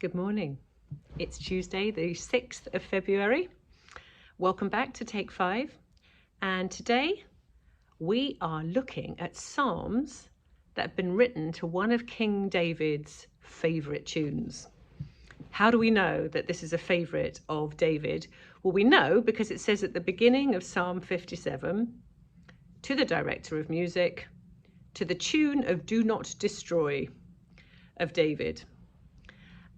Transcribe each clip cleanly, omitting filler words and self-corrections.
Good morning. It's Tuesday, the 6th of February. Welcome back to Take 5. And today we are looking at Psalms that have been written to one of King David's favourite tunes. How do we know that this is a favourite of David? Well, we know because it says at the beginning of Psalm 57, to the director of music, to the tune of Do Not Destroy of David.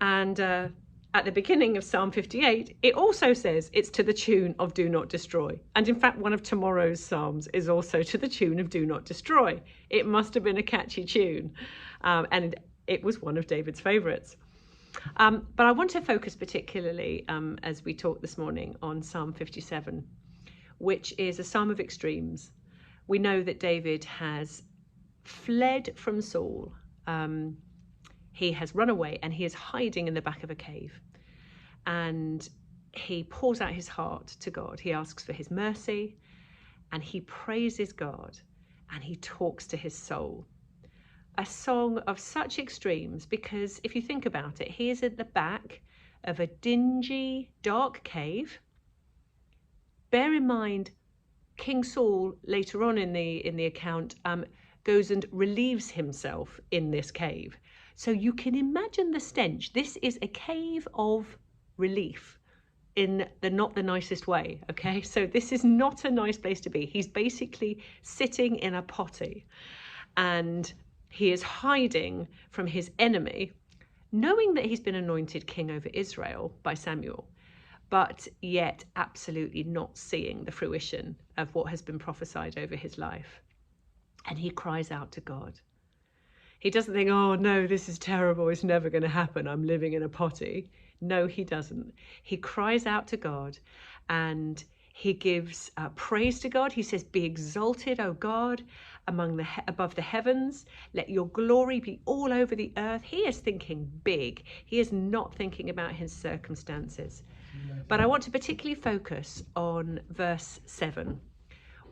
And at the beginning of Psalm 58, it also says it's to the tune of Do Not Destroy. And in fact, one of tomorrow's Psalms is also to the tune of Do Not Destroy. It must have been a catchy tune. And it was one of David's favourites. But I want to focus particularly, as we talk this morning, on Psalm 57, which is a psalm of extremes. We know that David has fled from Saul. He has run away and he is hiding in the back of a cave. And he pours out his heart to God. He asks for his mercy and he praises God and he talks to his soul. A song of such extremes because if you think about it, he is at the back of a dingy, dark cave. Bear in mind, King Saul later on in the account goes and relieves himself in this cave. So you can imagine the stench. This is a cave of relief in the not the nicest way, okay? So this is not a nice place to be. He's basically sitting in a potty and he is hiding from his enemy, knowing that he's been anointed king over Israel by Samuel, but yet absolutely not seeing the fruition of what has been prophesied over his life. And he cries out to God. He doesn't think, oh no, this is terrible, it's never going to happen, I'm living in a potty. No, he doesn't. He cries out to God and he gives praise to God. He says, be exalted, O God, above the heavens. Let your glory be all over the earth. He is thinking big. He is not thinking about his circumstances. But I want to particularly focus on verse 7,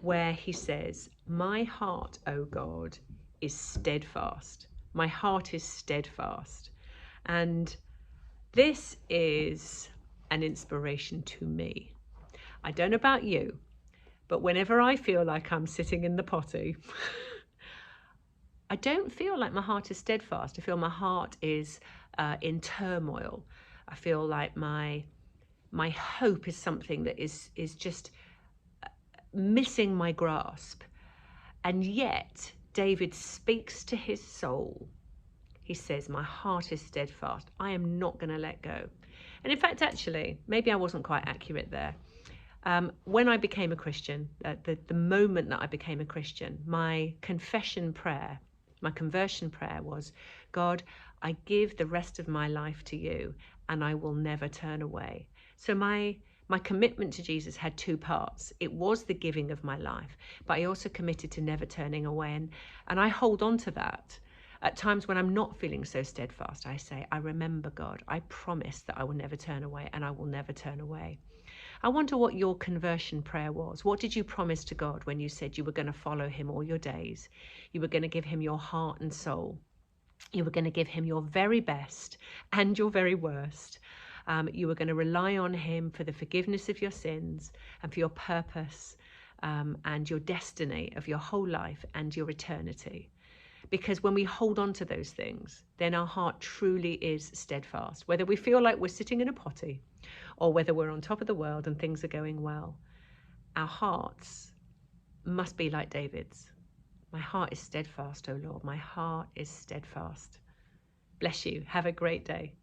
where he says, my heart, O God, is steadfast. My heart is steadfast. And this is an inspiration to me. I don't know about you, but whenever I feel like I'm sitting in the potty, I don't feel like my heart is steadfast. I feel my heart is in turmoil. I feel like my hope is something that is just missing my grasp. And yet, David speaks to his soul. He says, my heart is steadfast. I am not going to let go. And in fact, actually, maybe I wasn't quite accurate there. When I became a Christian, the moment that I became a Christian, my confession prayer, my conversion prayer was, God, I give the rest of my life to you and I will never turn away. So my commitment to Jesus had two parts. It was the giving of my life, but I also committed to never turning away. And I hold on to that. At times when I'm not feeling so steadfast, I say, I remember God, I promise that I will never turn away and I will never turn away. I wonder what your conversion prayer was. What did you promise to God when you said you were going to follow him all your days? You were going to give him your heart and soul. You were going to give him your very best and your very worst. You were going to rely on him for the forgiveness of your sins and for your purpose and your destiny of your whole life and your eternity. Because when we hold on to those things, then our heart truly is steadfast. Whether we feel like we're sitting in a potty or whether we're on top of the world and things are going well, our hearts must be like David's. My heart is steadfast, O Lord. My heart is steadfast. Bless you. Have a great day.